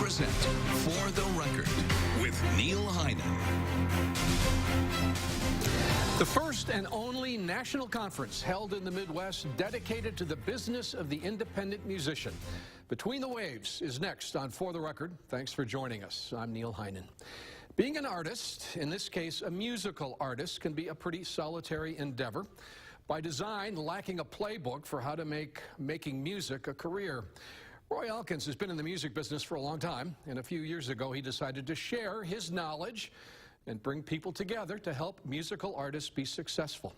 present For the Record with Neil Heinen. The first and only national conference held in the Midwest dedicated to the business of the independent musician. Between the Waves is next on For the Record. Thanks for joining us. I'm Neil Heinen. Being an artist, in this case a musical artist, can be a pretty solitary endeavor. By design, lacking a playbook for how to make making music a career. Roy Elkins has been in the music business for a long time, and a few years ago he decided to share his knowledge and bring people together to help musical artists be successful.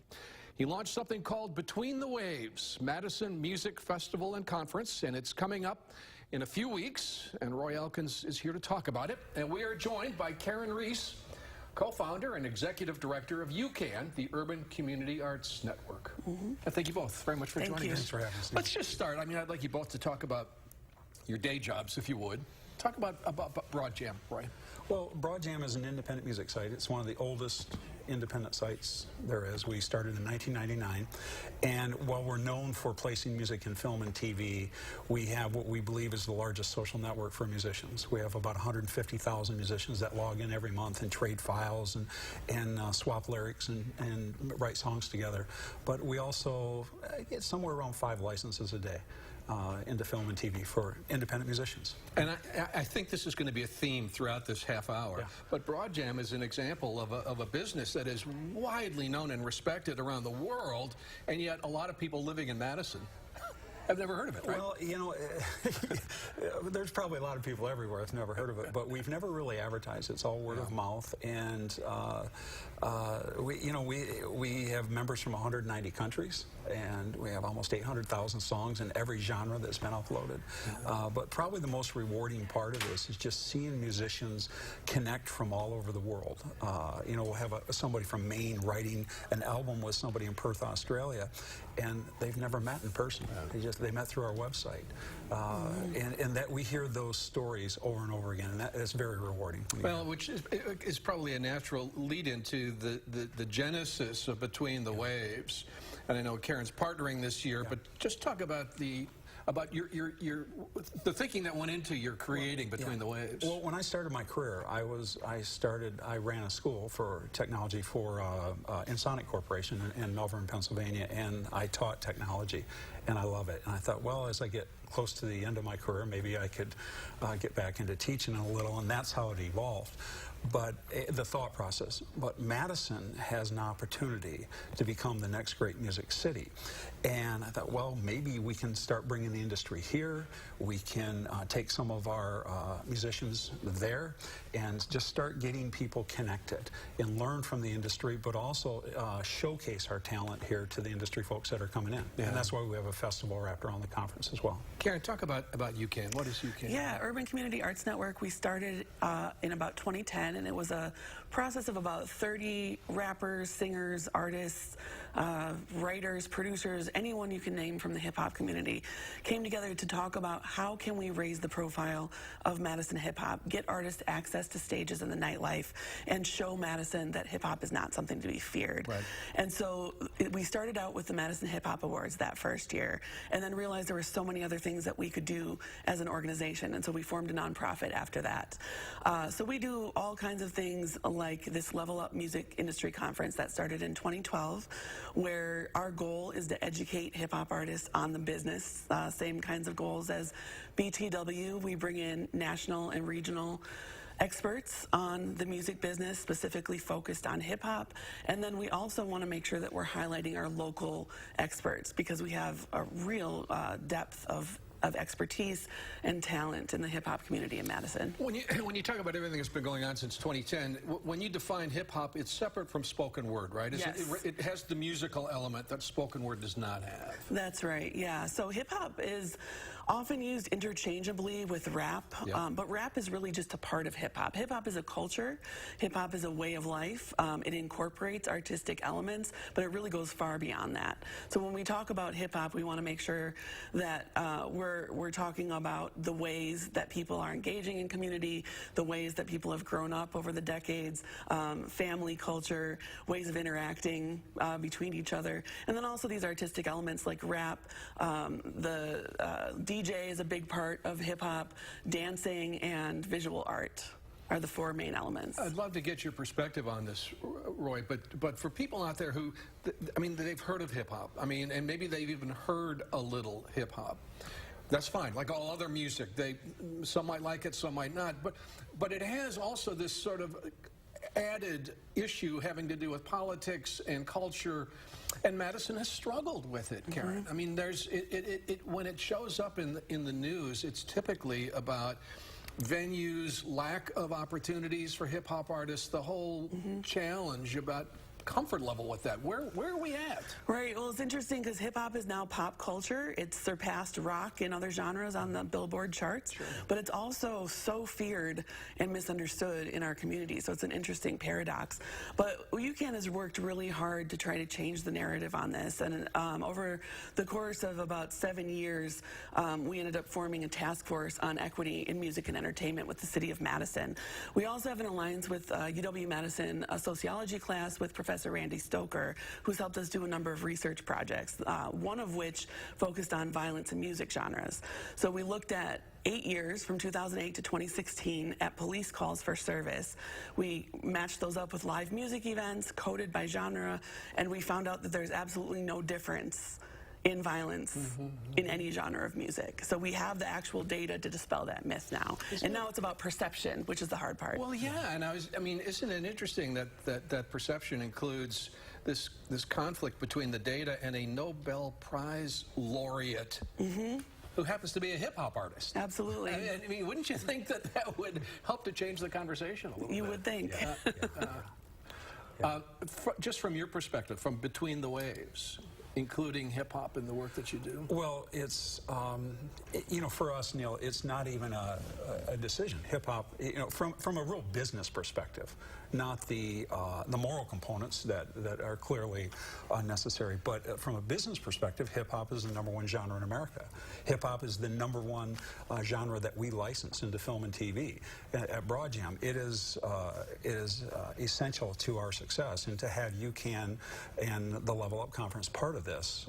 He launched something called Between the Waves, Madison Music Festival and Conference, and it's coming up in a few weeks, and Roy Elkins is here to talk about it. And we are joined by Reece, co-founder and executive director of UCAN, the Urban Community Arts Network. And thank you both very much for joining us. Thanks for having us. Let's just start. I mean, I'd like you both to talk about your day jobs, if you would. Talk about Broadjam, Roy. Well, Broadjam is an independent music site. It's one of the oldest independent sites there is. We started in 1999, and while we're known for placing music in film and TV, we have what we believe is the largest social network for musicians. We have about 150,000 musicians that log in every month and trade files and swap lyrics and write songs together. But we also get somewhere around 5 licenses a day into film and TV for independent musicians. And I think this is going to be a theme throughout this half hour. Yeah. But Broadjam is an example of a business that is widely known and respected around the world, and yet a lot of people living in Madison have never heard of it, right? Well, you know, there's probably a lot of people everywhere that's never heard of it, but we've never really advertised. It's all word of mouth, and we have members from 190 countries, and we have almost 800,000 songs in every genre that's been uploaded. But probably the most rewarding part of this is just seeing musicians connect from all over the world. You know, we'll have somebody from Maine writing an album with somebody in Perth, Australia, and they've never met in person. They met through our website, and that we hear those stories over and over again, and that's very rewarding. Well, which is probably a natural lead into the genesis of Between the Waves. And I know Karen's partnering this year, but just talk about the thinking that went into your creating Between the Waves. Well, when I started my career, I ran a school for technology for Insonic Corporation in Melbourne, Pennsylvania, and I taught technology, and I love it. And I thought, well, as I get close to the end of my career, maybe I could get back into teaching a little, and that's how it evolved. But the thought process. But Madison has an opportunity to become the next great music city. And I thought, well, maybe we can start bringing the industry here. We can take some of our musicians there and just start getting people connected and learn from the industry, but also showcase our talent here to the industry folks that are coming in. Yeah. And that's why we have a festival wrapped around the conference as well. Karen, talk about UCAN. What is UCAN? Yeah, Urban Community Arts Network, we started in about 2010, and it was a process of about 30 rappers, singers, artists, writers, producers, anyone you can name from the hip-hop community came together to talk about how can we raise the profile of Madison hip-hop, get artists access to stages in the nightlife, and show Madison that hip-hop is not something to be feared. Right. And so we started out with the Madison Hip Hop Awards that first year, and then realized there were so many other things that we could do as an organization, and so we formed a nonprofit after that. So we do all kinds of things like this Level Up Music Industry Conference that started in 2012, where our goal is to educate hip-hop artists on the business, same kinds of goals as BTW. We bring in national and regional experts on the music business, specifically focused on hip-hop, and then we also want to make sure that we're highlighting our local experts, because we have a real depth of expertise and talent in the hip-hop community in Madison. When you talk about everything that's been going on since 2010, when you define hip-hop, it's separate from spoken word, right? Yes. It has the musical element that spoken word does not have. That's right, yeah. So hip-hop is often used interchangeably with rap, but rap is really just a part of hip-hop. Hip-hop is a culture. Hip-hop is a way of life. It incorporates artistic elements, but it really goes far beyond that. So when we talk about hip-hop, we want to make sure that we're talking about the ways that people are engaging in community, the ways that people have grown up over the decades, family culture, ways of interacting between each other, and then also these artistic elements like rap, the DJ is a big part of hip-hop. Dancing and visual art are the four main elements. I'd love to get your perspective on this, Roy, but for people out there who, I mean, they've heard of hip-hop, I mean, and maybe they've even heard a little hip-hop. That's fine, like all other music. Some might like it, some might not, but it has also this sort of added issue having to do with politics and culture, and Madison has struggled with it, Karen. I mean, when it shows up in the news, it's typically about venues, lack of opportunities for hip-hop artists, the whole challenge about comfort level with that. Where are we at? Right. Well, it's interesting because hip-hop is now pop culture. It's surpassed rock and other genres on the Billboard charts, but it's also so feared and misunderstood in our community. So it's an interesting paradox. But UCAN has worked really hard to try to change the narrative on this. And over the course of about 7 years, we ended up forming a task force on equity in music and entertainment with the city of Madison. We also have an alliance with UW-Madison, a sociology class with Professor Randy Stoker, who's helped us do a number of research projects, one of which focused on violence and music genres. So we looked at 8 years, from 2008 to 2016, at police calls for service. We matched those up with live music events, coded by genre, and we found out that there's absolutely no difference in violence in any genre of music. So we have the actual data to dispel that myth now. And now it's about perception, which is the hard part. Well, yeah, and I mean, isn't it interesting that perception includes this conflict between the data and a Nobel Prize laureate who happens to be a hip-hop artist? Absolutely. I mean, wouldn't you think that would help to change the conversation a little bit? You would think. Just from your perspective, from Between the Waves, including hip-hop in the work that you do? Well, it's, you know, for us, Neil, it's not even a decision. Hip-hop, you know, from a real business perspective, not the moral components that are clearly necessary, but from a business perspective, hip-hop is the #1 genre in America. Hip-hop is the #1 genre that we license into film and TV. At Broadjam, it is essential to our success, and to have UCAN and the Level Up Conference part of this,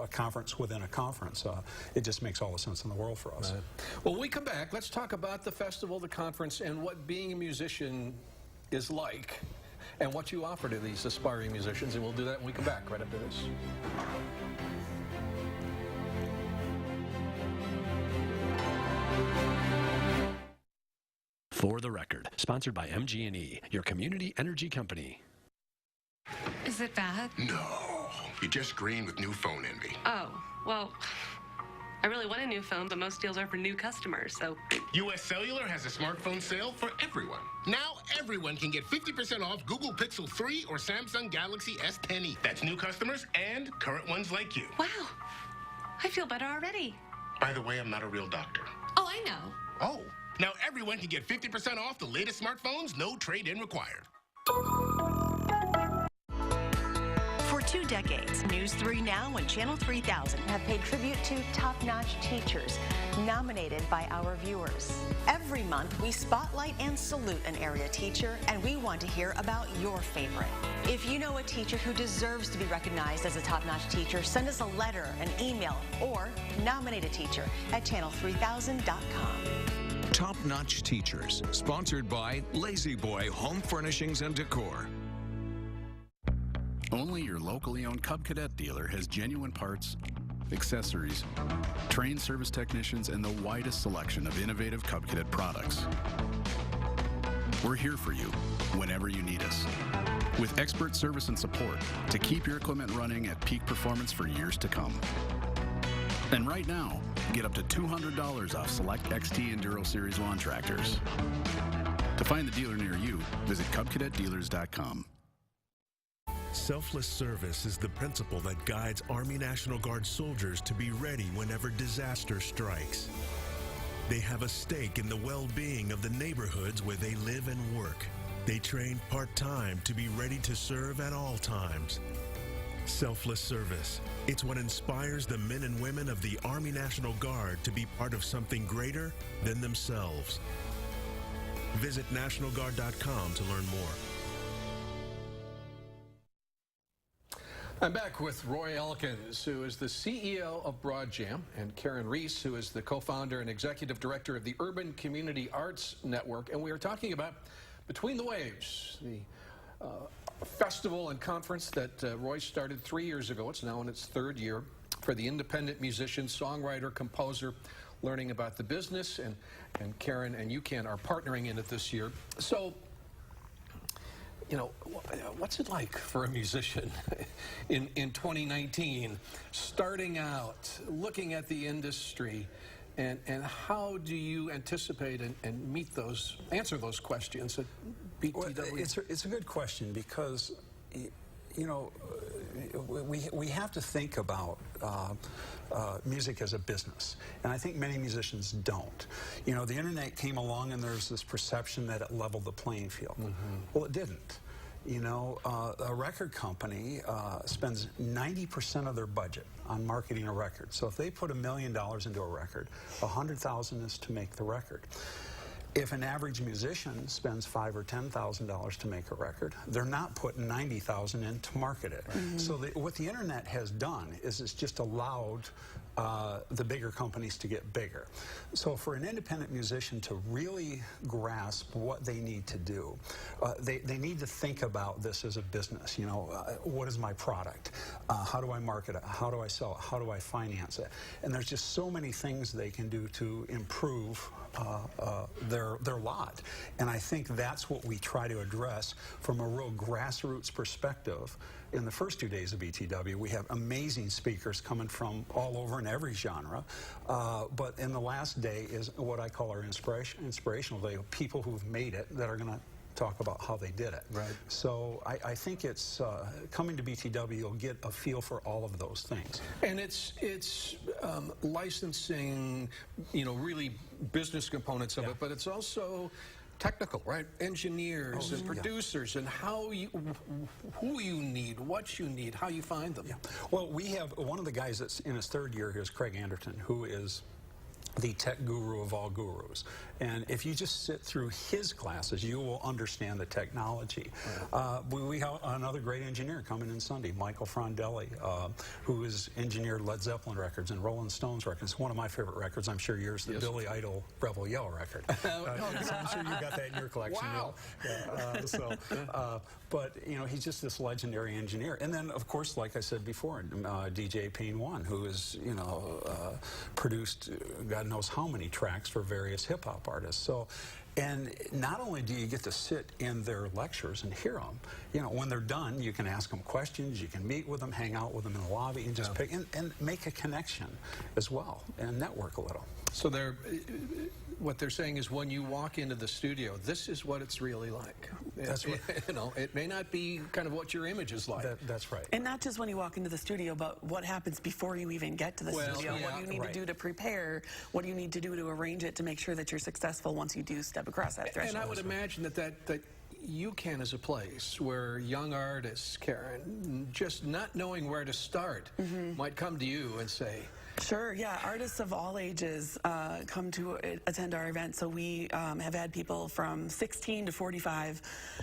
a conference within a conference, it just makes all the sense in the world for us. Right. Well, when we come back, let's talk about the festival, the conference, and what being a musician is like, and what you offer to these aspiring musicians, and we'll do that when we come back right after this. For the Record, sponsored by MG&E, your community energy company. Is it bad? No, you're just green with new phone envy. Oh, well, I really want a new phone, but most deals are for new customers, so... US Cellular has a smartphone sale for everyone. Now everyone can get 50% off Google Pixel 3 or Samsung Galaxy S10e. That's new customers and current ones like you. Wow, I feel better already. By the way, I'm not a real doctor. Oh, I know. Oh, now everyone can get 50% off the latest smartphones, no trade-in required. For 2 decades, News 3 Now and Channel 3000 have paid tribute to top-notch teachers nominated by our viewers. Every month, we spotlight and salute an area teacher, and we want to hear about your favorite. If you know a teacher who deserves to be recognized as a top-notch teacher, send us a letter, an email, or nominate a teacher at channel3000.com. Top-Notch Teachers, sponsored by Lazy Boy Home Furnishings and Decor. Only your locally owned Cub Cadet dealer has genuine parts, accessories, trained service technicians, and the widest selection of innovative Cub Cadet products. We're here for you whenever you need us, with expert service and support to keep your equipment running at peak performance for years to come. And right now, get up to $200 off select XT Enduro Series lawn tractors. To find the dealer near you, visit CubCadetDealers.com. Selfless service is the principle that guides Army National Guard soldiers to be ready whenever disaster strikes. They have a stake in the well-being of the neighborhoods where they live and work. They train part-time to be ready to serve at all times. Selfless service. It's what inspires the men and women of the Army National Guard to be part of something greater than themselves. Visit NationalGuard.com to learn more. I'm back with Roy Elkins, who is the CEO of Broadjam, and Karen Reece, who is the co-founder and executive director of the Urban Community Arts Network. And we are talking about Between the Waves, the festival and conference that Roy started 3 years ago. It's now in its third year for the independent musician, songwriter, composer, learning about the business. And Karen and UCAN are partnering in it this year. So, you know, what's it like for a musician in 2019, starting out, looking at the industry, and how do you anticipate and answer those questions at BTW? Well, it's a good question because, you know, we have to think about music as a business, and I think many musicians don't. You know, the internet came along and there's this perception that it leveled the playing field. Well, it didn't. You know, a record company spends 90% of their budget on marketing a record. So if they put $1 million into a record, $100,000 is to make the record. If an average musician spends $5,000 or $10,000 to make a record, they're not putting $90,000 in to market it. So what the internet has done is it's just allowed the bigger companies to get bigger. So for an independent musician to really grasp what they need to do, they need to think about this as a business. You know, what is my product? How do I market it? How do I sell it? How do I finance it? And there's just so many things they can do to improve their lot. And I think that's what we try to address from a real grassroots perspective. In the first 2 days of BTW, we have amazing speakers coming from all over in every genre. But in the last day is what I call our inspirational day, people who've made it that are going to talk about how they did it. Right. So I think it's coming to BTW, you'll get a feel for all of those things. And it's licensing, you know, really business components of it, but it's also technical, right? Engineers and producers and who you need, what you need, how you find them. Well, we have one of the guys that's in his third year here is Craig Anderton, who is the tech guru of all gurus. And if you just sit through his classes, you will understand the technology. We have another great engineer coming in Sunday, Michael Frondelli, who has engineered Led Zeppelin records and Rolling Stones records. One of my favorite records, I'm sure yours, the Billy Idol Rebel Yell record. So I'm sure you got that in your collection. Wow. But, you know, he's just this legendary engineer. And then, of course, like I said before, DJ Payne One, who is, you know, produced God knows how many tracks for various hip-hop artists. So, and not only do you get to sit in their lectures and hear them, you know, when they're done, you can ask them questions, you can meet with them, hang out with them in the lobby, and just pick and make a connection as well, and network a little. So what they're saying is when you walk into the studio, this is what it's really like. That's right. You know, it may not be kind of what your image is like. That's right. And not just when you walk into the studio, but what happens before you even get to the studio. What do you need to do to prepare? What do you need to do to arrange it to make sure that you're successful once you do step across that threshold? And I would imagine that UCAN is a place where young artists, Karen, just not knowing where to start, might come to you and say, Sure, yeah. Artists of all ages come to attend our event. So we have had people from 16 to 45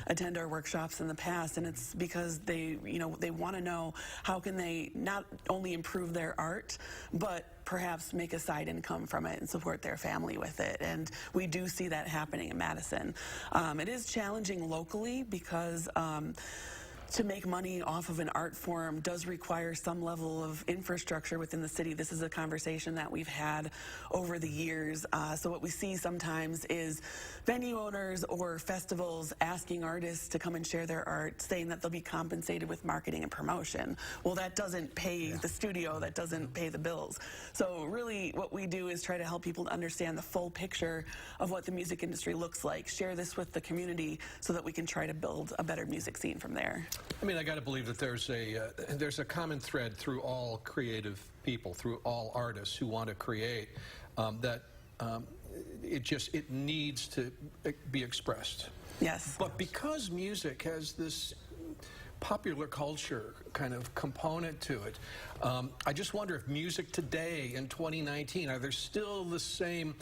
attend our workshops in the past, and it's because they want to know how can they not only improve their art, but perhaps make a side income from it and support their family with it. And we do see that happening in Madison. It is challenging locally because to make money off of an art form does require some level of infrastructure within the city. This is a conversation that we've had over the years. So what we see sometimes is venue owners or festivals asking artists to come and share their art, saying that they'll be compensated with marketing and promotion. Well, that doesn't pay the studio, that doesn't pay the bills. So really what we do is try to help people to understand the full picture of what the music industry looks like, share this with the community so that we can try to build a better music scene from there. I mean, I got to believe that there's a common thread through all creative people, through all artists who want to create, that it needs to be expressed. Yes. But because music has this popular culture kind of component to it, I just wonder if music today in 2019, are there still the same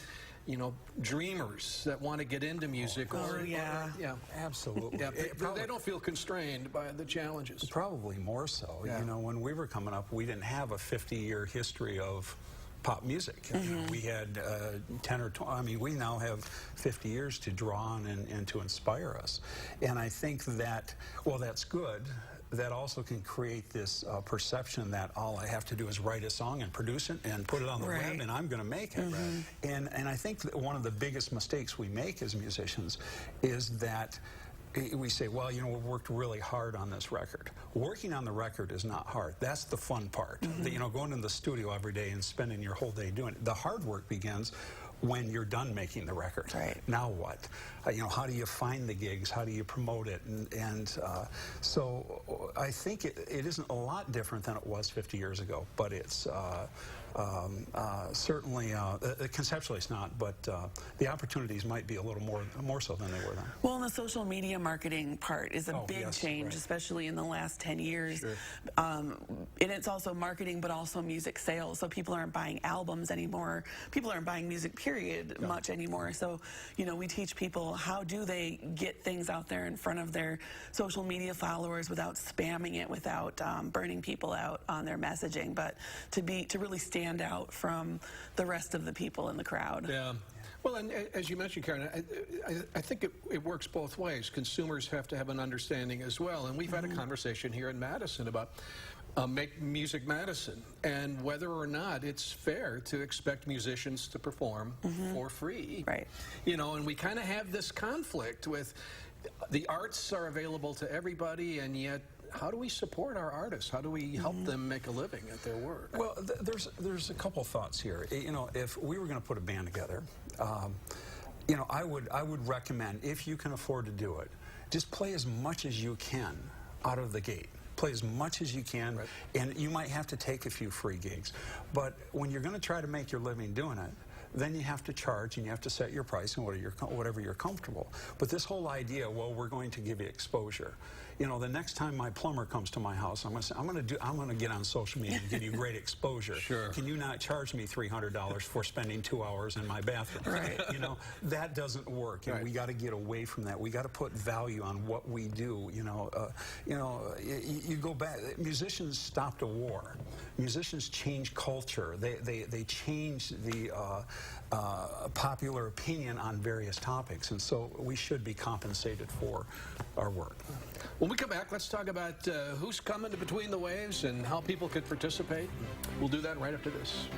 you know, dreamers that want to get into music. Yeah. Absolutely. Yeah, they don't feel constrained by the challenges. Probably more so. Yeah. You know, when we were coming up, we didn't have a 50-year history of pop music. You know, we had 10 or 20, I mean, we now have 50 years to draw on and to inspire us. And I think that, well, that's good. That also can create this perception that all I have to do is write a song and produce it and put it on the web and I'm going to make it. And I think that one of the biggest mistakes we make as musicians is that we say, well, you know, we worked really hard on this record. Working on the record is not hard. That's the fun part. You know, going in the studio every day and spending your whole day doing it. The hard work begins when you're done making the record. Now what? You know, how do you find the gigs? How do you promote it? So I think it isn't a lot different than it was 50 years ago, but it's certainly, conceptually it's not, but the opportunities might be a little more so than they were then. Well, and the social media marketing part is a big change, especially in the last 10 years. And it's also marketing, but also music sales. So people aren't buying albums anymore. People aren't buying music, period, much anymore. So, you know, we teach people how do they get things out there in front of their social media followers without spamming it, without burning people out on their messaging, but to really stand out from the rest of the people in the crowd. Yeah. Well, and as you mentioned, Karen, I think it works both ways. Consumers have to have an understanding as well. And we've had a conversation here in Madison about Make Music Madison and whether or not it's fair to expect musicians to perform for free. You know, and we kind of have this conflict with the arts are available to everybody, and yet how do we support our artists? How do we help them make a living at their work? Well, there's a couple thoughts here. You know, if we were going to put a band together, you know, I would recommend, if you can afford to do it, just play as much as you can out of the gate. Play as much as you can, and you might have to take a few free gigs. But when you're going to try to make your living doing it, then you have to charge and you have to set your price and whatever you're comfortable. But this whole idea, well, we're going to give you exposure. You know, the next time my plumber comes to my house, I'm going to say, I'm going to get on social media and give you great exposure. Can you not charge me $300 for spending 2 hours in my bathroom? You know, that doesn't work, and we got to get away from that. We got to put value on what we do. You you go back. Musicians stopped a war. Musicians change culture. They change the popular opinion on various topics, and so we should be compensated for our work. When we come back, let's talk about who's coming to Between the Waves and how people could participate. We'll do that right after this.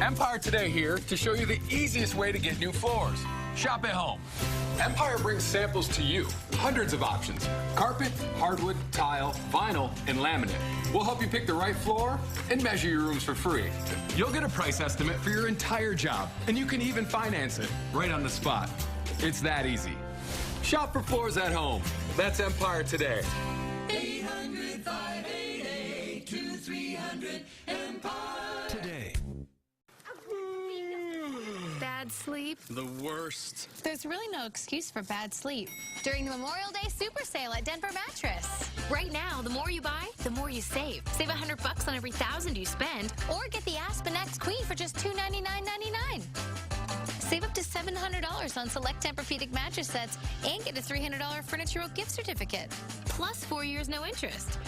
Empire Today here to show you the easiest way to get new floors. Shop at home. Empire brings samples to you. Hundreds of options. Carpet, hardwood, tile, vinyl, and laminate. We'll help you pick the right floor and measure your rooms for free. You'll get a price estimate for your entire job, and you can even finance it right on the spot. It's that easy. Shop for floors at home. That's Empire Today. 800-588-2300 Empire. Today. Bad sleep? The worst. There's really no excuse for bad sleep during the Memorial Day Super Sale at Denver Mattress. Right now, the more you buy, the more you save. Save $100 on every $1,000 you spend. Or get the Aspen X Queen for just $299.99. Save up to $700 on select Tempur-Pedic mattress sets and get a $300 Furniture Row gift certificate. Plus 4 years, no interest.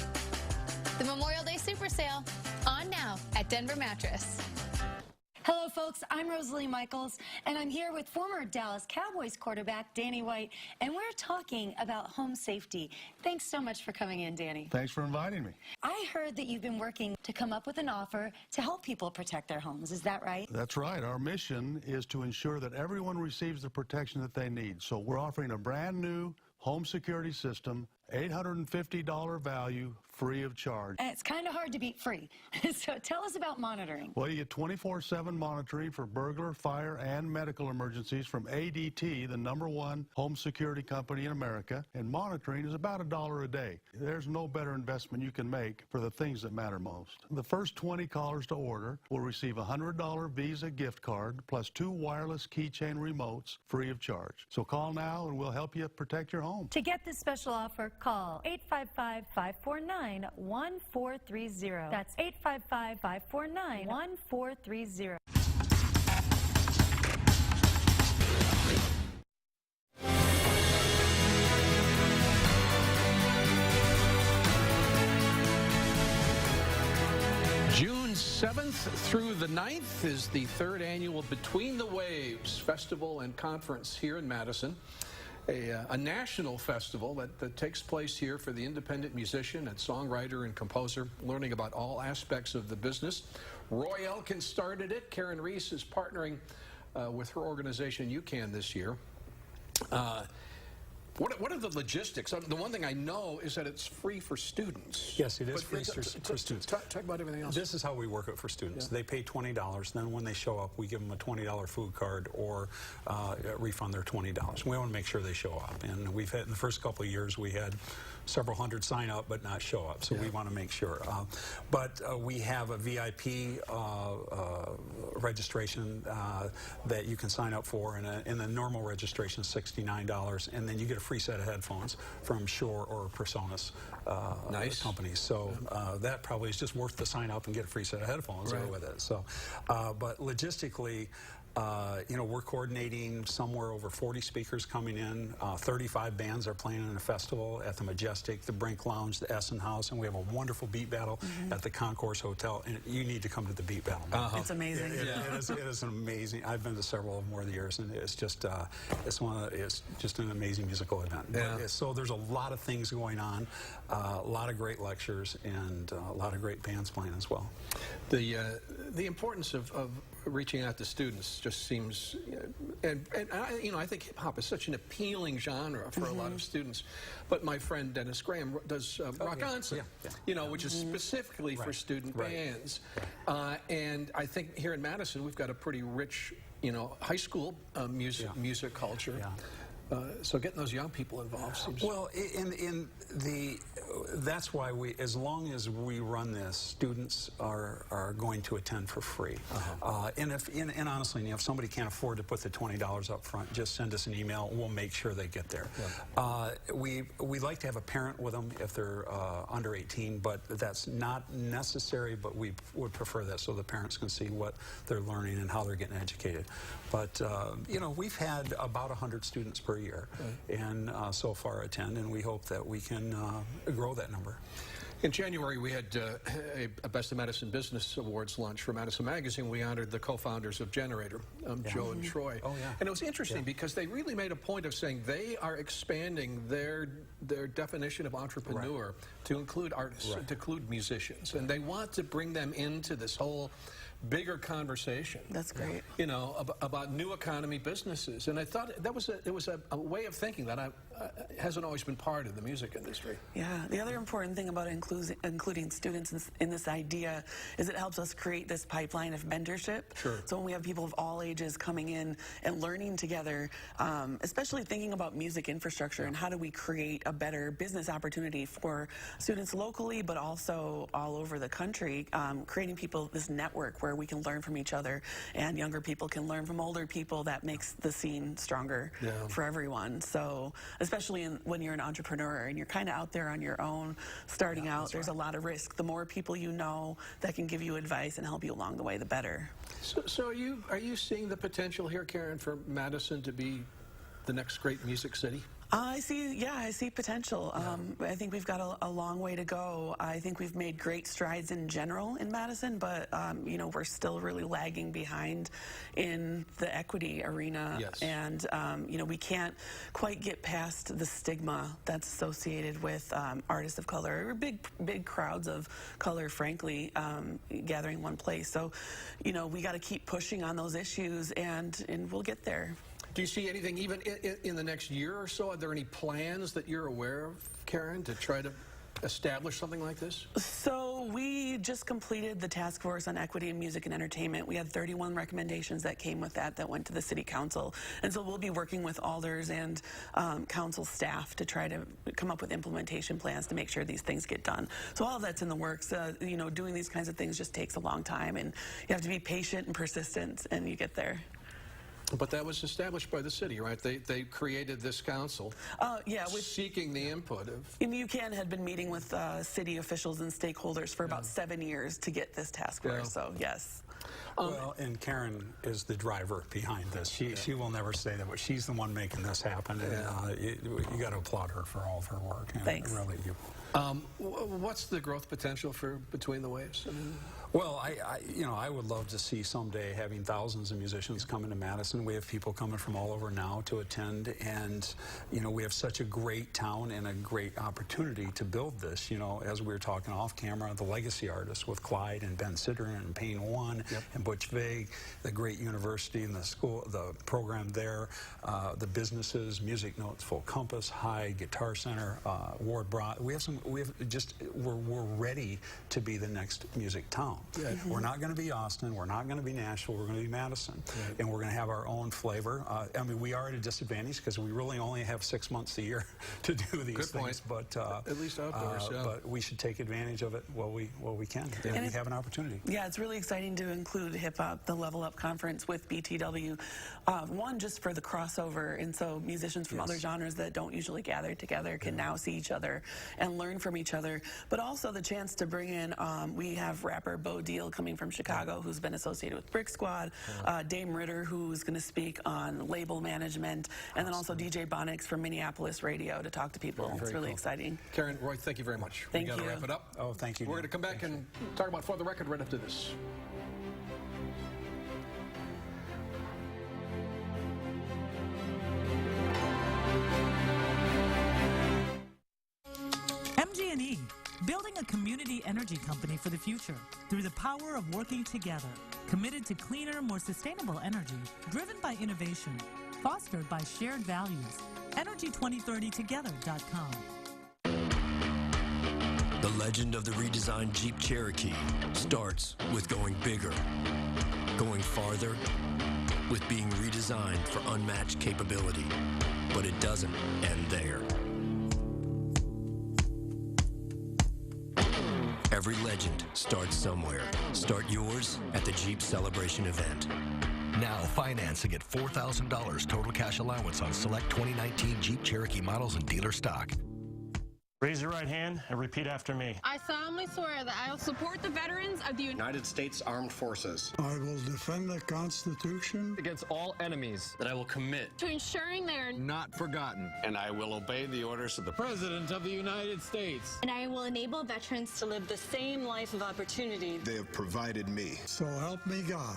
The Memorial Day Super Sale, on now at Denver Mattress. Hello, folks. I'm Rosalie Michaels, and I'm here with former Dallas Cowboys quarterback Danny White, and we're talking about home safety. Thanks so much for coming in, Danny. Thanks for inviting me. I heard that you've been working to come up with an offer to help people protect their homes. Is that right? That's right. Our mission is to ensure that everyone receives the protection that they need. So we're offering a brand new home security system, $850 value, free of charge. And it's kind of hard to beat free. So tell us about monitoring. Well, you get 24/7 monitoring for burglar, fire, and medical emergencies from ADT, the #1 home security company in America. And monitoring is about $1 a day. There's no better investment you can make for the things that matter most. The first 20 callers to order will receive a $100 Visa gift card plus 2 wireless keychain remotes free of charge. So call now and we'll help you protect your home. To get this special offer, Call 855-549-1430. That's 855-549-1430. June 7th through the 9th is the third annual Between the Waves Festival and Conference here in Madison. A national festival that takes place here for the independent musician and songwriter and composer, learning about all aspects of the business. Roy Elkins started it. Karen Reece is partnering with her organization UCAN this year. What are the logistics? The one thing I know is that it's free for students. Yes, it is free for students. Talk about everything else. This is how we work it for students. Yeah. They pay $20. Then when they show up, we give them a $20 food card or refund their $20. We want to make sure they show up. And we've had, in the first couple of years, we had several hundred sign up but not show up. So we want to make sure. But we have a VIP registration that you can sign up for. And the normal registration is $69. And then you get a free set of headphones from Shure or Personas companies. So that probably is just worth the sign up and get a free set of headphones with it. So, but logistically, we're coordinating somewhere over 40 speakers coming in. 35 bands are playing in the festival at the Majestic, the Brink Lounge, the Essen House, and we have a wonderful beat battle at the Concourse Hotel. And you need to come to the beat battle. It's amazing. It is amazing. I've been to several of them over the years, and it's just it's just an amazing musical event. Yeah. So there's a lot of things going on, a lot of great lectures, and a lot of great bands playing as well. The importance of reaching out to students just seems, and I think hip hop is such an appealing genre for a lot of students. But my friend Dennis Graham does Rock Onsen, which is specifically for student bands. And I think here in Madison we've got a pretty rich, high school music culture. So getting those young people involved seems... Well, that's why as long as we run this, students are going to attend for free. And honestly, if somebody can't afford to put the $20 up front, just send us an email. We'll make sure they get there. We like to have a parent with them if they're under 18, but that's not necessary, but we would prefer that so the parents can see what they're learning and how they're getting educated. But, we've had about 100 students per year and so far attend, and we hope that we can grow that number. In January, we had a Best of Madison Business Awards lunch for Madison Magazine. We honored the co-founders of Generator, Joe and Troy. And it was interesting because they really made a point of saying they are expanding their definition of entrepreneur to include artists, to include musicians. And they want to bring them into this whole bigger conversation. That's great. About new economy businesses. And I thought it was a way of thinking that hasn't always been part of the music industry. Yeah. The other important thing about including students in this idea is it helps us create this pipeline of mentorship. Sure. So when we have people of all ages coming in and learning together, especially thinking about music infrastructure and how do we create a better business opportunity for students locally, but also all over the country, creating this network where we can learn from each other and younger people can learn from older people. That makes the scene stronger for everyone. So especially when you're an entrepreneur and you're kind of out there on your own starting out, there's a lot of risk. The more people you know that can give you advice and help you along the way, the better. So are you seeing the potential here, Karen, for Madison to be the next great music city? I see potential. I think we've got a long way to go. I think we've made great strides in general in Madison, but we're still really lagging behind in the equity arena. And we can't quite get past the stigma that's associated with artists of color, or big crowds of color, frankly, gathering in one place. So, we got to keep pushing on those issues, and we'll get there. Do you see anything, even in the next year or so? Are there any plans that you're aware of, Karen, to try to establish something like this? So we just completed the task force on equity in music and entertainment. We had 31 recommendations that came with that went to the city council. And so we'll be working with alders and council staff to try to come up with implementation plans to make sure these things get done. So all of that's in the works. Doing these kinds of things just takes a long time, and you have to be patient and persistent, and you get there. But that was established by the city, right? They created this council, yeah, seeking the input of... UCAN had been meeting with city officials and stakeholders for about 7 years to get this task force, so yes. Well, and Karen is the driver behind this. She will never say that, but she's the one making this happen. And you got to applaud her for all of her work. And thanks. Really, what's the growth potential for Between the Waves? I mean, well, I would love to see someday having thousands of musicians coming to Madison. We have people coming from all over now to attend, and we have such a great town and a great opportunity to build this. As we were talking off camera, the legacy artists with Clyde and Ben Sidran and Payne One and Butch Vig, the great university and the school, the program there, the businesses, Music Notes, Full Compass, High, Guitar Center, Ward Broad. We're ready to be the next music town. We're not going to be Austin, we're not going to be Nashville, we're going to be Madison, and we're going to have our own flavor. I mean, we are at a disadvantage because we really only have 6 months a year to do these things, but at least outdoors. But we should take advantage of it while we can, and we have an opportunity. Yeah, it's really exciting to include Hip Hop, the Level Up Conference with BTW. One, just for the crossover, and so musicians from other genres that don't usually gather together can now see each other and learn from each other, but also the chance to bring in, we have rapper Bo Deal coming from Chicago, who's been associated with Brick Squad, Dame Ritter, who's going to speak on label management, and then also DJ Bonix from Minneapolis Radio to talk to people. It's really exciting. Karen, Roy, thank you very much. Thank you. We got to wrap it up. Oh, thank you. We're going to come back and talk about For the Record right after this. MG&E, building a community energy company for the future through the power of working together, committed to cleaner, more sustainable energy, driven by innovation, fostered by shared values. Energy2030together.com. The legend of the redesigned Jeep Cherokee starts with going bigger, going farther, with being redesigned for unmatched capability. But it doesn't end there. Every legend starts somewhere. Start yours at the Jeep Celebration event. Now financing at $4,000 total cash allowance on select 2019 Jeep Cherokee models and dealer stock. Raise your right hand and repeat after me. I solemnly swear that I will support the veterans of the United States Armed Forces. I will defend the Constitution against all enemies. That I will commit to ensuring they are not forgotten. And I will obey the orders of the President of the United States. And I will enable veterans to live the same life of opportunity they have provided me. So help me God.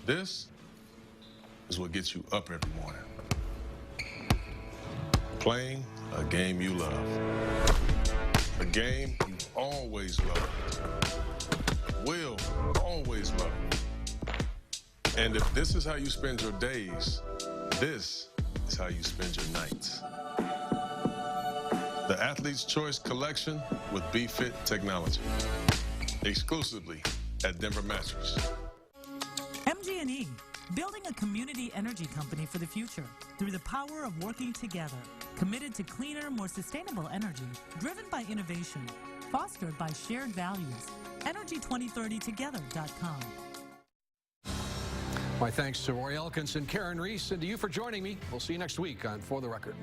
This is what gets you up every morning. Playing a game you love. A game you always loved. Will always love. And if this is how you spend your days, this is how you spend your nights. The Athlete's Choice Collection with B-Fit technology. Exclusively at Denver Mattress. MG&E, building a community energy company for the future through the power of working together, committed to cleaner, more sustainable energy, driven by innovation, fostered by shared values. Energy2030together.com. My thanks to Roy Elkins and Karen Reece, and to you for joining me. We'll see you next week on For the Record.